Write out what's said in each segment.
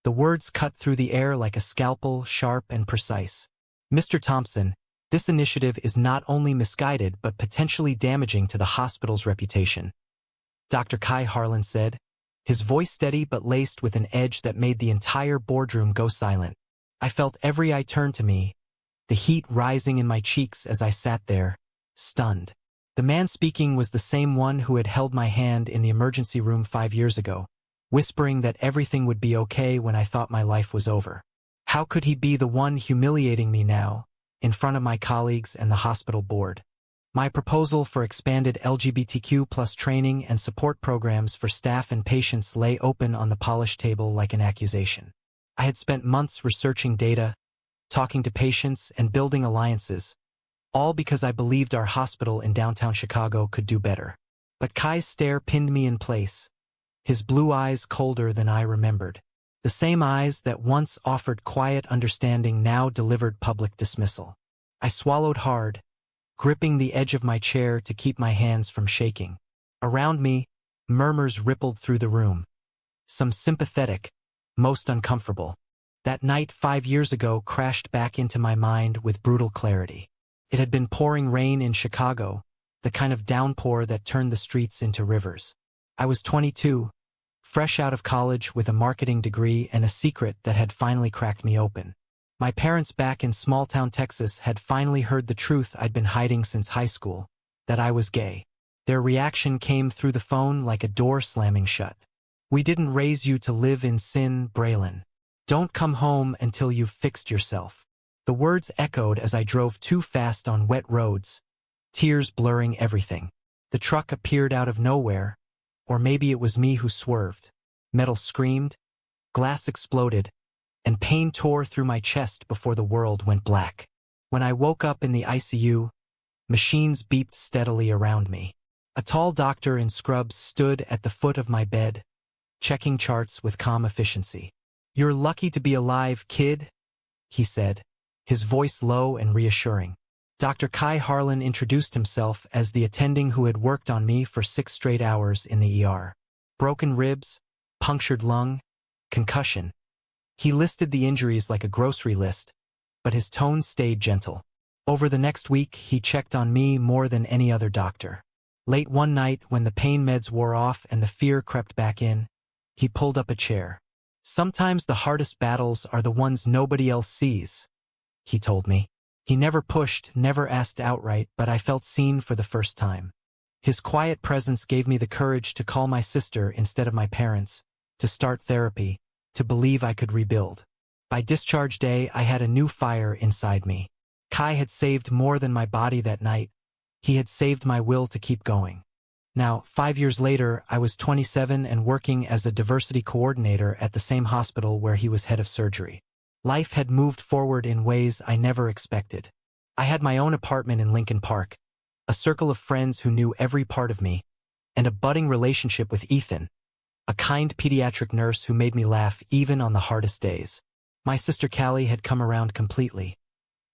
The words cut through the air like a scalpel, sharp and precise. "Mr. Thompson, this initiative is not only misguided but potentially damaging to the hospital's reputation," Dr. Kai Harlan said, his voice steady but laced with an edge that made the entire boardroom go silent. I felt every eye turn to me, the heat rising in my cheeks as I sat there, stunned. The man speaking was the same one who had held my hand in the emergency room 5 years ago, whispering that everything would be okay when I thought my life was over. How could he be the one humiliating me now, in front of my colleagues and the hospital board? My proposal for expanded LGBTQ+ training and support programs for staff and patients lay open on the polished table like an accusation. I had spent months researching data, talking to patients, and building alliances, all because I believed our hospital in downtown Chicago could do better. But Kai's stare pinned me in place, his blue eyes colder than I remembered. The same eyes that once offered quiet understanding now delivered public dismissal. I swallowed hard, gripping the edge of my chair to keep my hands from shaking. Around me, murmurs rippled through the room. Some sympathetic, most uncomfortable. That night 5 years ago crashed back into my mind with brutal clarity. It had been pouring rain in Chicago, the kind of downpour that turned the streets into rivers. I was 22, fresh out of college with a marketing degree and a secret that had finally cracked me open. My parents back in small-town Texas had finally heard the truth I'd been hiding since high school, that I was gay. Their reaction came through the phone like a door slamming shut. "We didn't raise you to live in sin, Braylon. Don't come home until you've fixed yourself." The words echoed as I drove too fast on wet roads, tears blurring everything. The truck appeared out of nowhere, or maybe it was me who swerved. Metal screamed, glass exploded, and pain tore through my chest before the world went black. When I woke up in the ICU, machines beeped steadily around me. A tall doctor in scrubs stood at the foot of my bed, checking charts with calm efficiency. "You're lucky to be alive, kid," he said, his voice low and reassuring. Dr. Kai Harlan introduced himself as the attending who had worked on me for 6 straight hours in the ER. Broken ribs, punctured lung, concussion. He listed the injuries like a grocery list, but his tone stayed gentle. Over the next week, he checked on me more than any other doctor. Late one night, when the pain meds wore off and the fear crept back in, he pulled up a chair. "Sometimes the hardest battles are the ones nobody else sees," he told me. He never pushed, never asked outright, but I felt seen for the first time. His quiet presence gave me the courage to call my sister instead of my parents, to start therapy, to believe I could rebuild. By discharge day, I had a new fire inside me. Kai had saved more than my body that night. He had saved my will to keep going. Now, 5 years later, I was 27 and working as a diversity coordinator at the same hospital where he was head of surgery. Life had moved forward in ways I never expected. I had my own apartment in Lincoln Park, a circle of friends who knew every part of me, and a budding relationship with Ethan, a kind pediatric nurse who made me laugh even on the hardest days. My sister Callie had come around completely.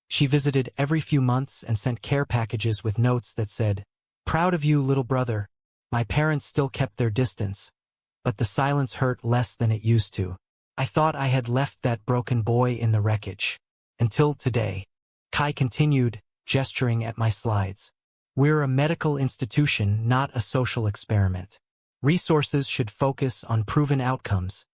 She visited every few months and sent care packages with notes that said, "Proud of you, little brother." My parents still kept their distance, but the silence hurt less than it used to. I thought I had left that broken boy in the wreckage. Until today. Kai continued, gesturing at my slides. "We're a medical institution, not a social experiment. Resources should focus on proven outcomes,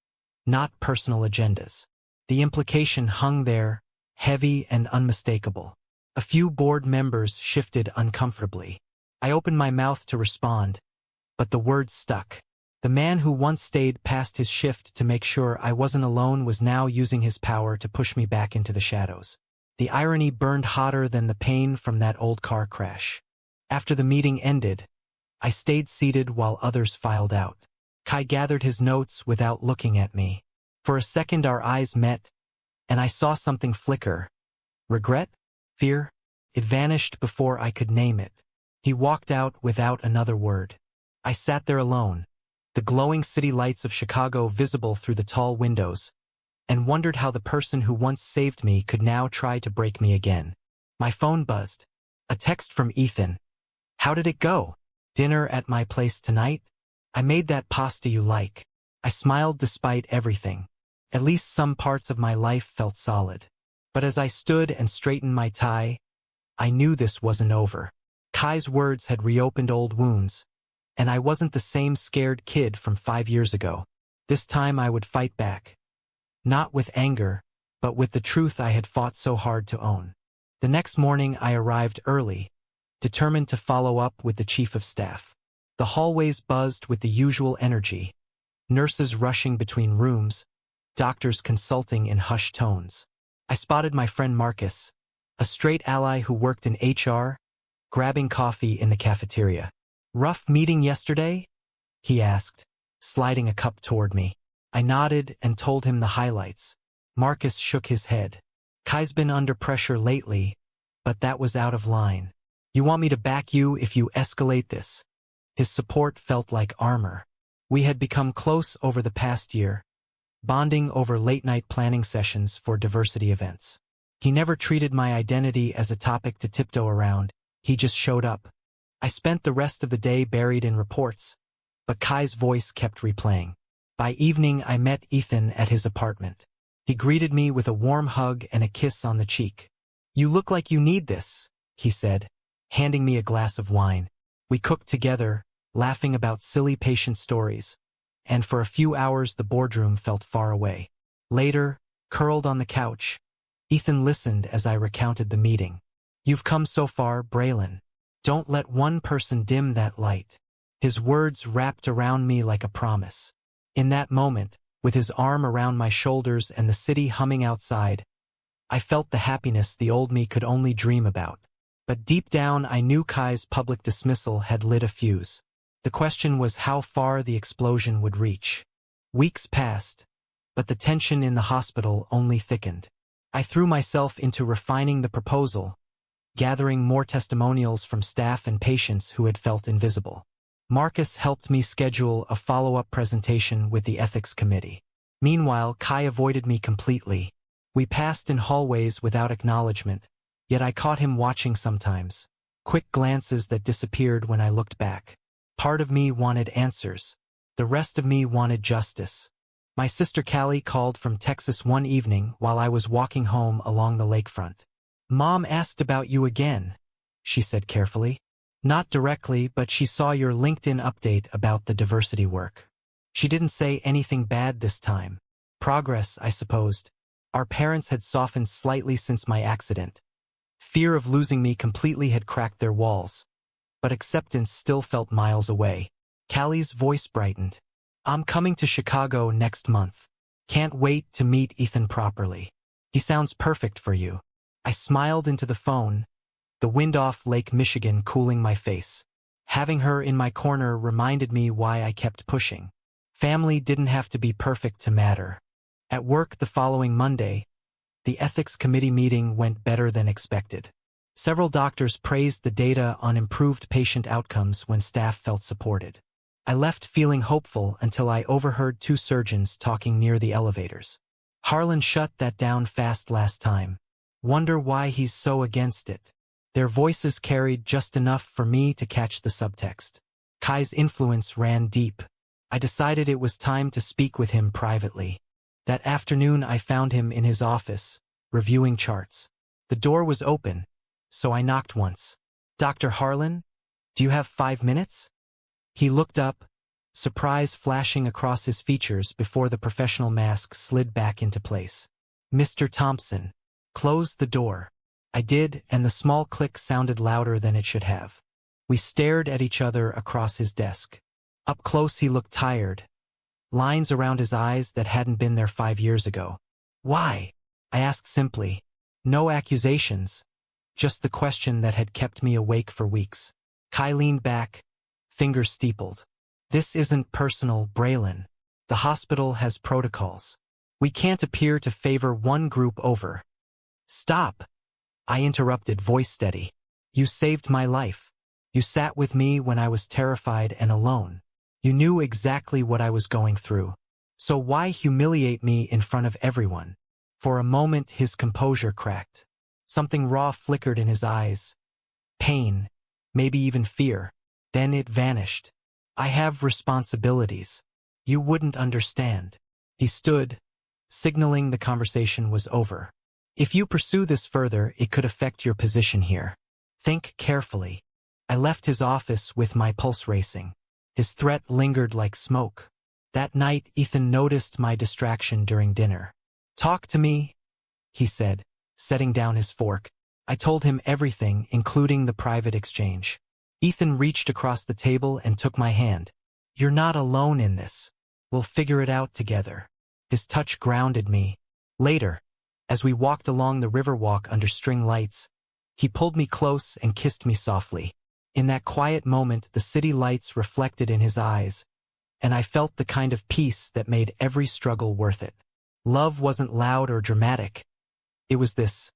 not personal agendas." The implication hung there, heavy and unmistakable. A few board members shifted uncomfortably. I opened my mouth to respond, but the words stuck. The man who once stayed past his shift to make sure I wasn't alone was now using his power to push me back into the shadows. The irony burned hotter than the pain from that old car crash. After the meeting ended, I stayed seated while others filed out. Kai gathered his notes without looking at me. For a second our eyes met, and I saw something flicker. Regret? Fear? It vanished before I could name it. He walked out without another word. I sat there alone, the glowing city lights of Chicago visible through the tall windows, and wondered how the person who once saved me could now try to break me again. My phone buzzed. A text from Ethan. "How did it go? Dinner at my place tonight? I made that pasta you like." I smiled despite everything. At least some parts of my life felt solid. But as I stood and straightened my tie, I knew this wasn't over. Kai's words had reopened old wounds, and I wasn't the same scared kid from 5 years ago. This time I would fight back. Not with anger, but with the truth I had fought so hard to own. The next morning I arrived early, determined to follow up with the chief of staff. The hallways buzzed with the usual energy, nurses rushing between rooms, doctors consulting in hushed tones. I spotted my friend Marcus, a straight ally who worked in HR, grabbing coffee in the cafeteria. "Rough meeting yesterday?" he asked, sliding a cup toward me. I nodded and told him the highlights. Marcus shook his head. "Kai's been under pressure lately, but that was out of line. You want me to back you if you escalate this?" His support felt like armor. We had become close over the past year, bonding over late-night planning sessions for diversity events. He never treated my identity as a topic to tiptoe around, he just showed up. I spent the rest of the day buried in reports, but Kai's voice kept replaying. By evening I met Ethan at his apartment. He greeted me with a warm hug and a kiss on the cheek. "You look like you need this," he said, handing me a glass of wine. We cooked together, laughing about silly patient stories, and for a few hours the boardroom felt far away. Later, curled on the couch, Ethan listened as I recounted the meeting. "You've come so far, Braylon. Don't let one person dim that light." His words wrapped around me like a promise. In that moment, with his arm around my shoulders and the city humming outside, I felt the happiness the old me could only dream about. But deep down I knew Kai's public dismissal had lit a fuse. The question was how far the explosion would reach. Weeks passed, but the tension in the hospital only thickened. I threw myself into refining the proposal, gathering more testimonials from staff and patients who had felt invisible. Marcus helped me schedule a follow-up presentation with the ethics committee. Meanwhile, Kai avoided me completely. We passed in hallways without acknowledgement, yet I caught him watching sometimes, quick glances that disappeared when I looked back. Part of me wanted answers. The rest of me wanted justice. My sister Callie called from Texas one evening while I was walking home along the lakefront. "Mom asked about you again," she said carefully. "Not directly, but she saw your LinkedIn update about the diversity work. She didn't say anything bad this time. Progress, I supposed. Our parents had softened slightly since my accident. Fear of losing me completely had cracked their walls, but acceptance still felt miles away." Callie's voice brightened. "I'm coming to Chicago next month. Can't wait to meet Ethan properly. He sounds perfect for you." I smiled into the phone, the wind off Lake Michigan cooling my face. Having her in my corner reminded me why I kept pushing. Family didn't have to be perfect to matter. At work the following Monday, the ethics committee meeting went better than expected. Several doctors praised the data on improved patient outcomes when staff felt supported. I left feeling hopeful until I overheard 2 surgeons talking near the elevators. "Harlan shut that down fast last time. Wonder why he's so against it." Their voices carried just enough for me to catch the subtext. Kai's influence ran deep. I decided it was time to speak with him privately. That afternoon I found him in his office, reviewing charts. The door was open, so I knocked once. "Dr. Harlan, do you have 5 minutes?" He looked up, surprise flashing across his features before the professional mask slid back into place. "Mr. Thompson, close the door." I did, and the small click sounded louder than it should have. We stared at each other across his desk. Up close he looked tired, lines around his eyes that hadn't been there 5 years ago. "Why?" I asked simply. No accusations, just the question that had kept me awake for weeks. Kai leaned back, fingers steepled. "This isn't personal, Braylon. The hospital has protocols. We can't appear to favor one group over." "Stop!" I interrupted, voice steady. "You saved my life. You sat with me when I was terrified and alone. You knew exactly what I was going through. So why humiliate me in front of everyone?" For a moment his composure cracked. Something raw flickered in his eyes. Pain, maybe even fear. Then it vanished. "I have responsibilities. You wouldn't understand." He stood, signaling the conversation was over. If you pursue this further, it could affect your position here. Think carefully. I left his office with my pulse racing. His threat lingered like smoke. That night, Ethan noticed my distraction during dinner. "Talk to me," he said, setting down his fork. I told him everything, including the private exchange. Ethan reached across the table and took my hand. "You're not alone in this. We'll figure it out together." His touch grounded me. Later, as we walked along the riverwalk under string lights, he pulled me close and kissed me softly. In that quiet moment, the city lights reflected in his eyes, and I felt the kind of peace that made every struggle worth it. Love wasn't loud or dramatic. It was this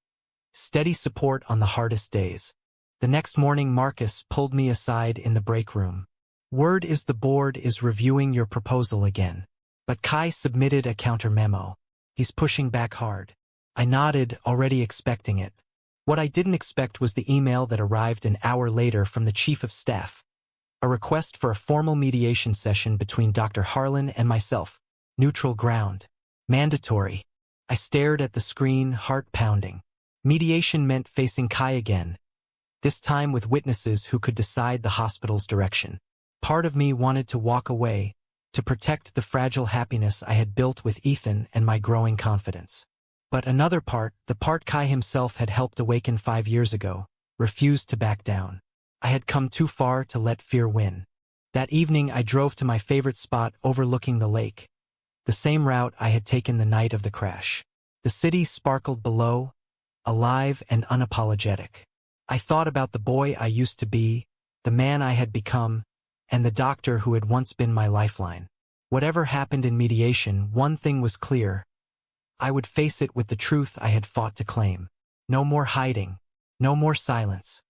steady support on the hardest days. The next morning, Marcus pulled me aside in the break room. "Word is the board is reviewing your proposal again. But Kai submitted a counter memo. He's pushing back hard." I nodded, already expecting it. What I didn't expect was the email that arrived an hour later from the Chief of Staff. A request for a formal mediation session between Dr. Harlan and myself. Neutral ground. Mandatory. I stared at the screen, heart pounding. Mediation meant facing Kai again, this time with witnesses who could decide the hospital's direction. Part of me wanted to walk away, to protect the fragile happiness I had built with Ethan and my growing confidence. But another part, the part Kai himself had helped awaken 5 years ago, refused to back down. I had come too far to let fear win. That evening I drove to my favorite spot overlooking the lake, the same route I had taken the night of the crash. The city sparkled below, alive and unapologetic. I thought about the boy I used to be, the man I had become, and the doctor who had once been my lifeline. Whatever happened in mediation, one thing was clear. I would face it with the truth I had fought to claim. No more hiding. No more silence.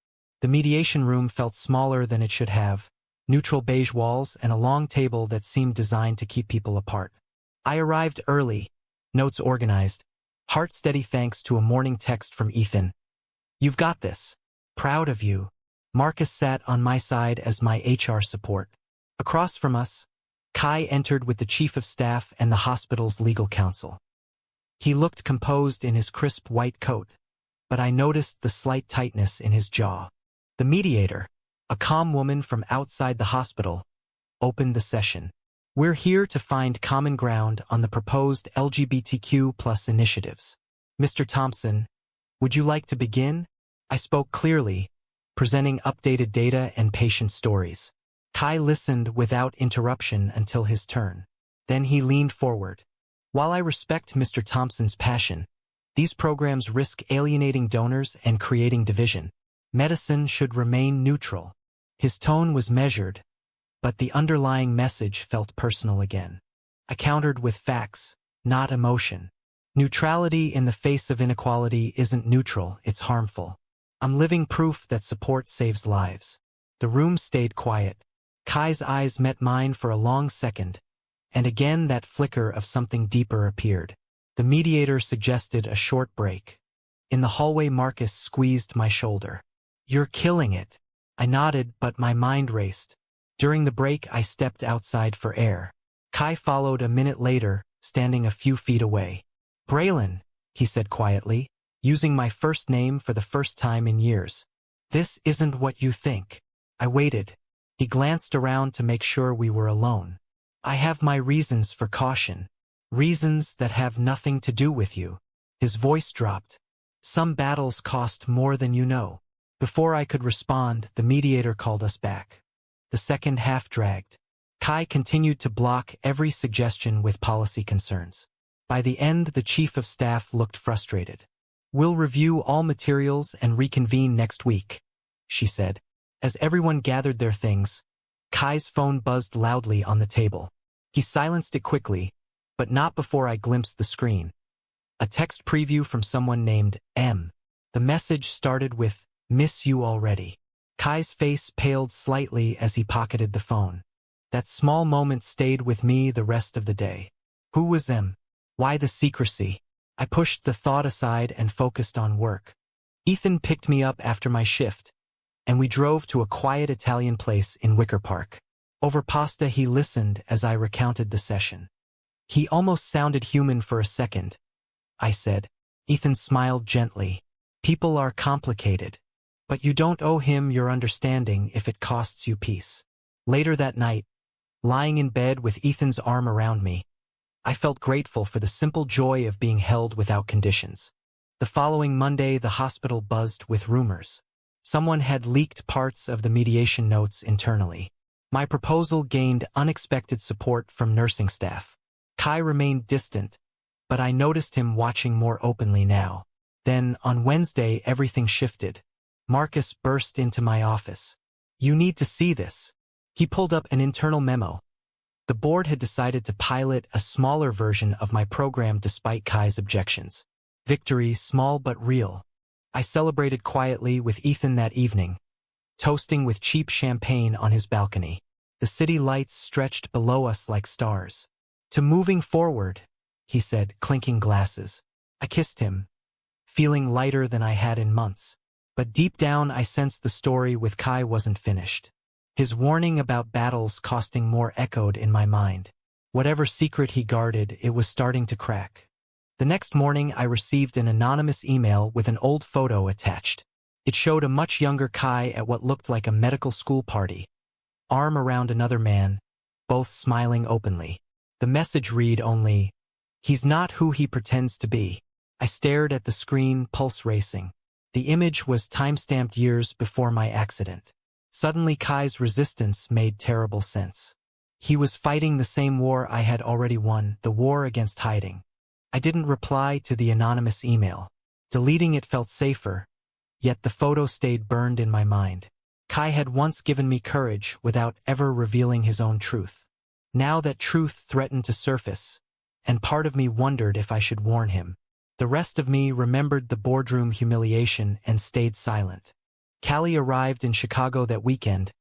The mediation room felt smaller than it should have, neutral beige walls and a long table that seemed designed to keep people apart. I arrived early, notes organized, heart steady thanks to a morning text from Ethan. "You've got this. Proud of you." Marcus sat on my side as my HR support. Across from us, Kai entered with the Chief of Staff and the hospital's legal counsel. He looked composed in his crisp white coat, but I noticed the slight tightness in his jaw. The mediator, a calm woman from outside the hospital, opened the session. "We're here to find common ground on the proposed LGBTQ+ initiatives. Mr. Thompson, would you like to begin?" I spoke clearly, presenting updated data and patient stories. Kai listened without interruption until his turn. Then he leaned forward. "While I respect Mr. Thompson's passion, these programs risk alienating donors and creating division. Medicine should remain neutral." His tone was measured, but the underlying message felt personal again. I countered with facts, not emotion. Neutrality in the face of inequality isn't neutral, it's harmful. I'm living proof that support saves lives. The room stayed quiet. Kai's eyes met mine for a long second, and again that flicker of something deeper appeared. The mediator suggested a short break. In the hallway, Marcus squeezed my shoulder. "You're killing it." I nodded, but my mind raced. During the break, I stepped outside for air. Kai followed a minute later, standing a few feet away. "Braylon," he said quietly, using my first name for the first time in years. "This isn't what you think." I waited. He glanced around to make sure we were alone. "I have my reasons for caution. Reasons that have nothing to do with you." His voice dropped. "Some battles cost more than you know." Before I could respond, the mediator called us back. The second half dragged. Kai continued to block every suggestion with policy concerns. By the end, the Chief of Staff looked frustrated. "We'll review all materials and reconvene next week," she said. As everyone gathered their things, Kai's phone buzzed loudly on the table. He silenced it quickly, but not before I glimpsed the screen. A text preview from someone named M. The message started with, "Miss you already." Kai's face paled slightly as he pocketed the phone. That small moment stayed with me the rest of the day. Who was M? Why the secrecy? I pushed the thought aside and focused on work. Ethan picked me up after my shift, and we drove to a quiet Italian place in Wicker Park. Over pasta, he listened as I recounted the session. He almost sounded human for a second, I said. Ethan smiled gently. People are complicated, but you don't owe him your understanding if it costs you peace. Later that night, lying in bed with Ethan's arm around me, I felt grateful for the simple joy of being held without conditions. The following Monday, the hospital buzzed with rumors. Someone had leaked parts of the mediation notes internally. My proposal gained unexpected support from nursing staff. Kai remained distant, but I noticed him watching more openly now. Then, on Wednesday, everything shifted. Marcus burst into my office. "You need to see this." He pulled up an internal memo. The board had decided to pilot a smaller version of my program despite Kai's objections. Victory, small but real. I celebrated quietly with Ethan that evening, toasting with cheap champagne on his balcony. The city lights stretched below us like stars. "To moving forward," he said, clinking glasses. I kissed him, feeling lighter than I had in months. But deep down I sensed the story with Kai wasn't finished. His warning about battles costing more echoed in my mind. Whatever secret he guarded, it was starting to crack. The next morning I received an anonymous email with an old photo attached. It showed a much younger Kai at what looked like a medical school party, arm around another man, both smiling openly. The message read only, "He's not who he pretends to be." I stared at the screen, pulse racing. The image was time-stamped years before my accident. Suddenly Kai's resistance made terrible sense. He was fighting the same war I had already won, the war against hiding. I didn't reply to the anonymous email. Deleting it felt safer, yet the photo stayed burned in my mind. Kai had once given me courage without ever revealing his own truth. Now that truth threatened to surface, and part of me wondered if I should warn him. The rest of me remembered the boardroom humiliation and stayed silent. Callie arrived in Chicago that weekend,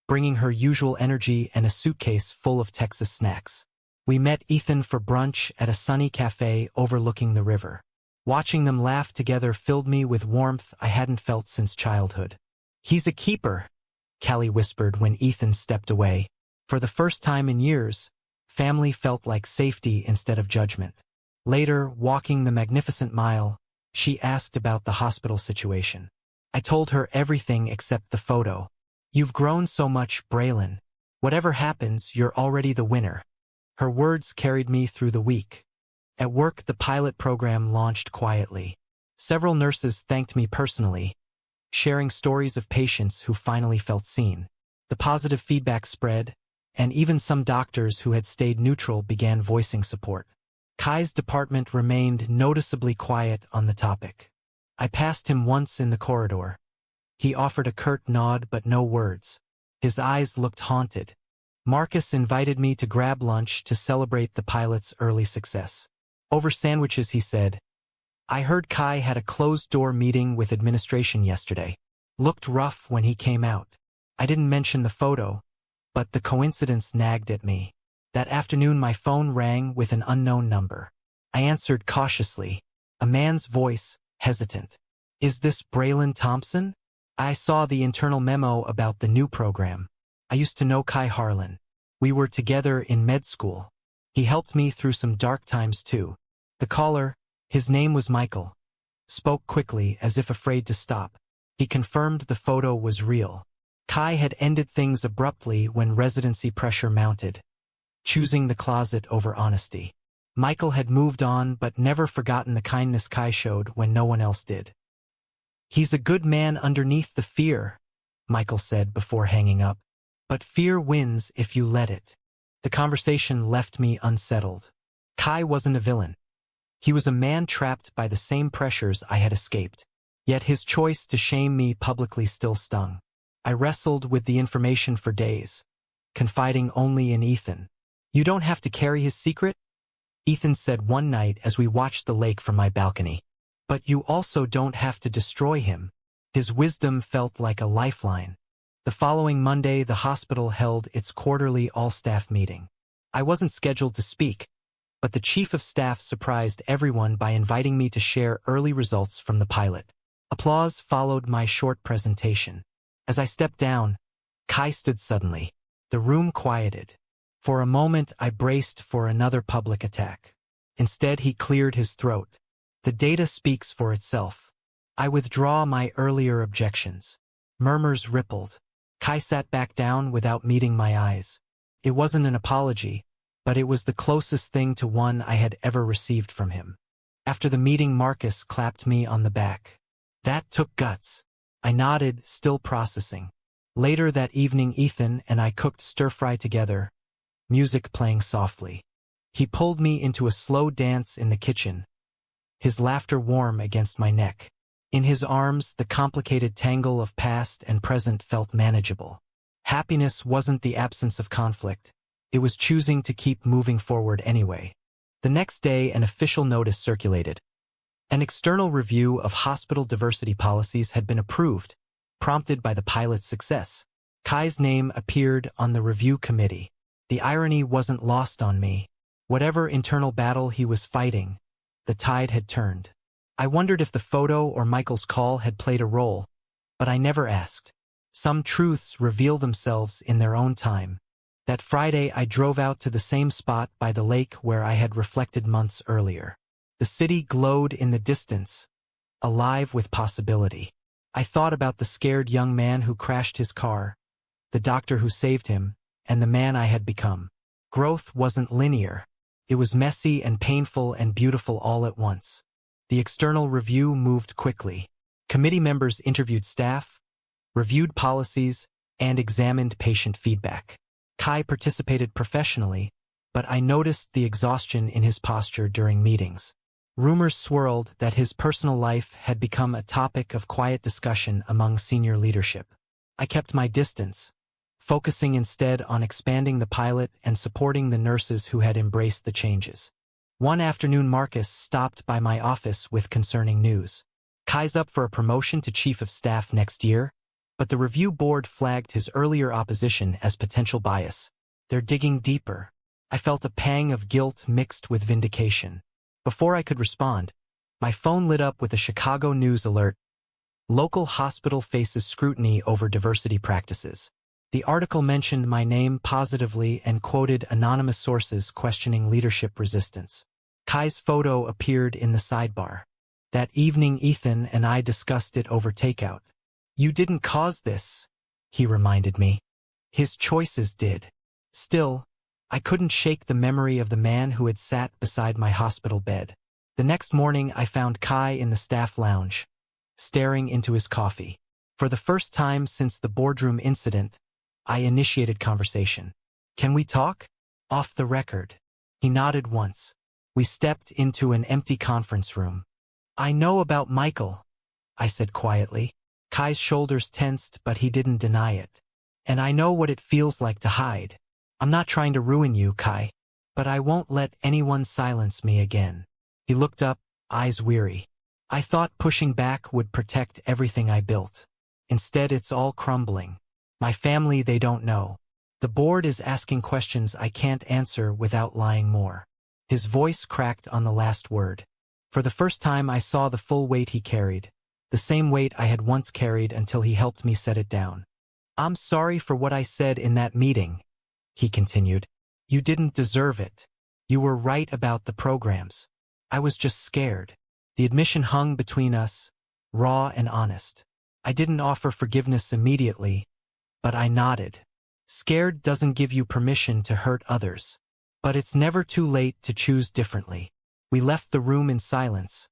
bringing her usual energy and a suitcase full of Texas snacks. We met Ethan for brunch at a sunny cafe overlooking the river. Watching them laugh together filled me with warmth I hadn't felt since childhood. "He's a keeper," Callie whispered when Ethan stepped away. For the first time in years, family felt like safety instead of judgment. Later, walking the magnificent mile, she asked about the hospital situation. I told her everything except the photo. "You've grown so much, Braylon. Whatever happens, you're already the winner." Her words carried me through the week. At work, the pilot program launched quietly. Several nurses thanked me personally, sharing stories of patients who finally felt seen. The positive feedback spread, and even some doctors who had stayed neutral began voicing support. Kai's department remained noticeably quiet on the topic. I passed him once in the corridor. He offered a curt nod but no words. His eyes looked haunted. Marcus invited me to grab lunch to celebrate the pilot's early success. Over sandwiches, he said, "I heard Kai had a closed-door meeting with administration yesterday. Looked rough when he came out." I didn't mention the photo, but the coincidence nagged at me. That afternoon my phone rang with an unknown number. I answered cautiously, a man's voice, hesitant. "Is this Braylon Thompson?" I saw the internal memo about the new program. I used to know Kai Harlan. We were together in med school. He helped me through some dark times too. The caller, his name was Michael, spoke quickly as if afraid to stop. He confirmed the photo was real. Kai had ended things abruptly when residency pressure mounted, choosing the closet over honesty. Michael had moved on but never forgotten the kindness Kai showed when no one else did. "He's a good man underneath the fear," Michael said before hanging up. "But fear wins if you let it." The conversation left me unsettled. Kai wasn't a villain. He was a man trapped by the same pressures I had escaped. Yet his choice to shame me publicly still stung. I wrestled with the information for days, confiding only in Ethan. "You don't have to carry his secret," Ethan said one night as we watched the lake from my balcony. "But you also don't have to destroy him." His wisdom felt like a lifeline. The following Monday, the hospital held its quarterly all-staff meeting. I wasn't scheduled to speak, but the chief of staff surprised everyone by inviting me to share early results from the pilot. Applause followed my short presentation. As I stepped down, Kai stood suddenly. The room quieted. For a moment I braced for another public attack. Instead he cleared his throat. The data speaks for itself. I withdraw my earlier objections. Murmurs rippled. Kai sat back down without meeting my eyes. It wasn't an apology, but it was the closest thing to one I had ever received from him. After the meeting, Marcus clapped me on the back. That took guts. I nodded, still processing. Later that evening, Ethan and I cooked stir-fry together, music playing softly. He pulled me into a slow dance in the kitchen, his laughter warm against my neck. In his arms, the complicated tangle of past and present felt manageable. Happiness wasn't the absence of conflict. It was choosing to keep moving forward anyway. The next day, an official notice circulated. An external review of hospital diversity policies had been approved, prompted by the pilot's success. Kai's name appeared on the review committee. The irony wasn't lost on me. Whatever internal battle he was fighting, the tide had turned. I wondered if the photo or Michael's call had played a role, but I never asked. Some truths reveal themselves in their own time. That Friday I drove out to the same spot by the lake where I had reflected months earlier. The city glowed in the distance, alive with possibility. I thought about the scared young man who crashed his car, the doctor who saved him, and the man I had become. Growth wasn't linear. It was messy and painful and beautiful all at once. The external review moved quickly. Committee members interviewed staff, reviewed policies, and examined patient feedback. Kai participated professionally, but I noticed the exhaustion in his posture during meetings. Rumors swirled that his personal life had become a topic of quiet discussion among senior leadership. I kept my distance, focusing instead on expanding the pilot and supporting the nurses who had embraced the changes. One afternoon, Marcus stopped by my office with concerning news. Kai's up for a promotion to chief of staff next year, but the review board flagged his earlier opposition as potential bias. They're digging deeper. I felt a pang of guilt mixed with vindication. Before I could respond, my phone lit up with a Chicago News alert. Local hospital faces scrutiny over diversity practices. The article mentioned my name positively and quoted anonymous sources questioning leadership resistance. Kai's photo appeared in the sidebar. That evening, Ethan and I discussed it over takeout. You didn't cause this, he reminded me. His choices did. Still, I couldn't shake the memory of the man who had sat beside my hospital bed. The next morning, I found Kai in the staff lounge, staring into his coffee. For the first time since the boardroom incident, I initiated conversation. Can we talk? Off the record. He nodded once. We stepped into an empty conference room. I know about Michael, I said quietly. Kai's shoulders tensed, but he didn't deny it. And I know what it feels like to hide. I'm not trying to ruin you, Kai, but I won't let anyone silence me again. He looked up, eyes weary. I thought pushing back would protect everything I built. Instead, it's all crumbling. My family, they don't know. The board is asking questions I can't answer without lying more. His voice cracked on the last word. For the first time, I saw the full weight he carried, the same weight I had once carried until he helped me set it down. I'm sorry for what I said in that meeting, he continued. You didn't deserve it. You were right about the programs. I was just scared. The admission hung between us, raw and honest. I didn't offer forgiveness immediately, but I nodded. Scared doesn't give you permission to hurt others. But it's never too late to choose differently. We left the room in silence,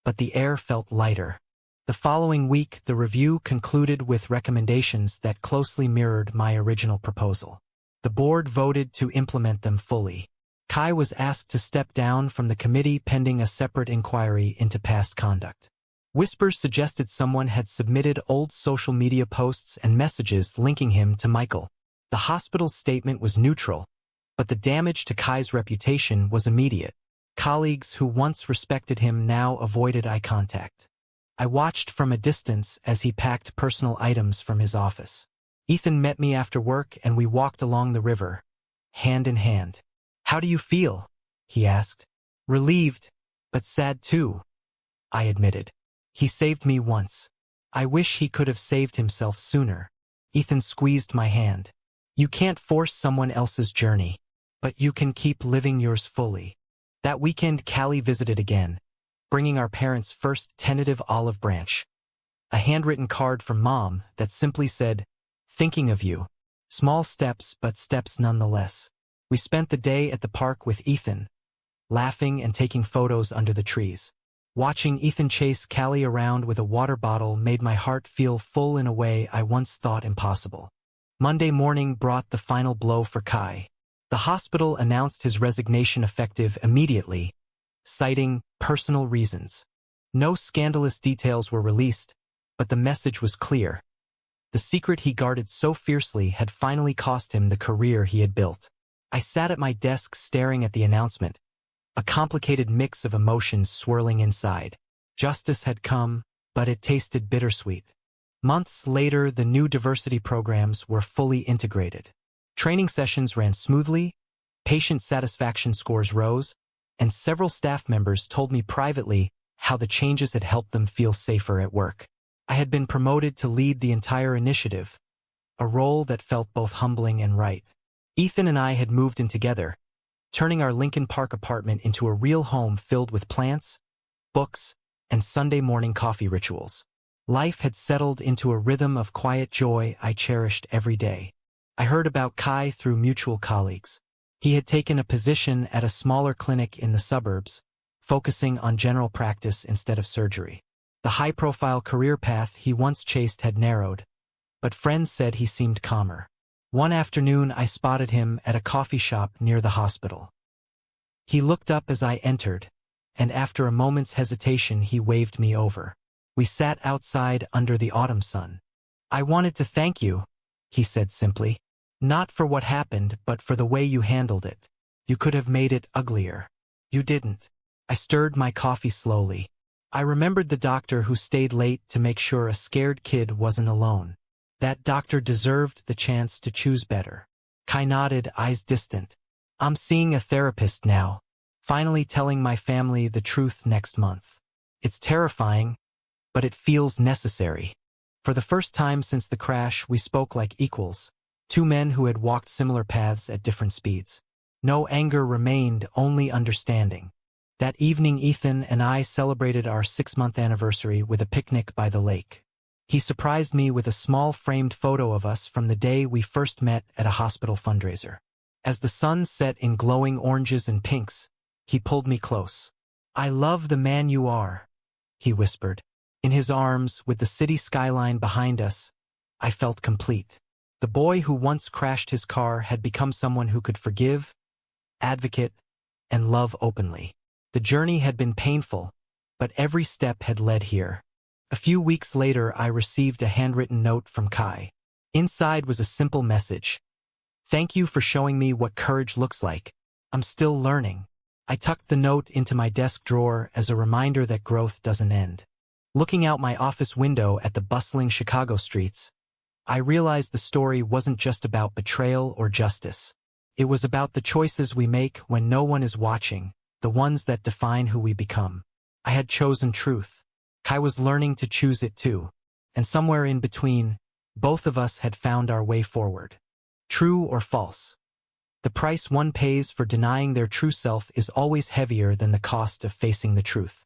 but the air felt lighter. The following week, the review concluded with recommendations that closely mirrored my original proposal. The board voted to implement them fully. Kai was asked to step down from the committee pending a separate inquiry into past conduct. Whispers suggested someone had submitted old social media posts and messages linking him to Michael. The hospital's statement was neutral, but the damage to Kai's reputation was immediate. Colleagues who once respected him now avoided eye contact. I watched from a distance as he packed personal items from his office. Ethan met me after work and we walked along the river, hand in hand. How do you feel? He asked. Relieved, but sad too, I admitted. He saved me once. I wish he could have saved himself sooner. Ethan squeezed my hand. You can't force someone else's journey. but you can keep living yours fully. That weekend, Callie visited again, bringing our parents' first tentative olive branch. A handwritten card from Mom that simply said, "Thinking of you." Small steps, but steps nonetheless. We spent the day at the park with Ethan, laughing and taking photos under the trees. Watching Ethan chase Callie around with a water bottle made my heart feel full in a way I once thought impossible. Monday morning brought the final blow for Kai. The hospital announced his resignation effective immediately, citing personal reasons. No scandalous details were released, but the message was clear. The secret he guarded so fiercely had finally cost him the career he had built. I sat at my desk staring at the announcement, a complicated mix of emotions swirling inside. Justice had come, but it tasted bittersweet. Months later, the new diversity programs were fully integrated. Training sessions ran smoothly, patient satisfaction scores rose, and several staff members told me privately how the changes had helped them feel safer at work. I had been promoted to lead the entire initiative, a role that felt both humbling and right. Ethan and I had moved in together, turning our Lincoln Park apartment into a real home filled with plants, books, and Sunday morning coffee rituals. Life had settled into a rhythm of quiet joy I cherished every day. I heard about Kai through mutual colleagues. He had taken a position at a smaller clinic in the suburbs, focusing on general practice instead of surgery. The high-profile career path he once chased had narrowed, but friends said he seemed calmer. One afternoon I spotted him at a coffee shop near the hospital. He looked up as I entered, and after a moment's hesitation he waved me over. We sat outside under the autumn sun. "I wanted to thank you," he said simply. "Not for what happened, but for the way you handled it. You could have made it uglier. You didn't." I stirred my coffee slowly. I remembered the doctor who stayed late to make sure a scared kid wasn't alone. That doctor deserved the chance to choose better. Kai nodded, eyes distant. "I'm seeing a therapist now, finally telling my family the truth next month. It's terrifying, but it feels necessary." For the first time since the crash, we spoke like equals, two men who had walked similar paths at different speeds. No anger remained, only understanding. That evening, Ethan and I celebrated our 6-month anniversary with a picnic by the lake. He surprised me with a small framed photo of us from the day we first met at a hospital fundraiser. As the sun set in glowing oranges and pinks, he pulled me close. "I love the man you are," he whispered. In his arms, with the city skyline behind us, I felt complete. The boy who once crashed his car had become someone who could forgive, advocate, and love openly. The journey had been painful, but every step had led here. A few weeks later, I received a handwritten note from Kai. Inside was a simple message. "Thank you for showing me what courage looks like. I'm still learning." I tucked the note into my desk drawer as a reminder that growth doesn't end. Looking out my office window at the bustling Chicago streets, I realized the story wasn't just about betrayal or justice. It was about the choices we make when no one is watching, the ones that define who we become. I had chosen truth. Kai was learning to choose it too. And somewhere in between, both of us had found our way forward. True or false? The price one pays for denying their true self is always heavier than the cost of facing the truth.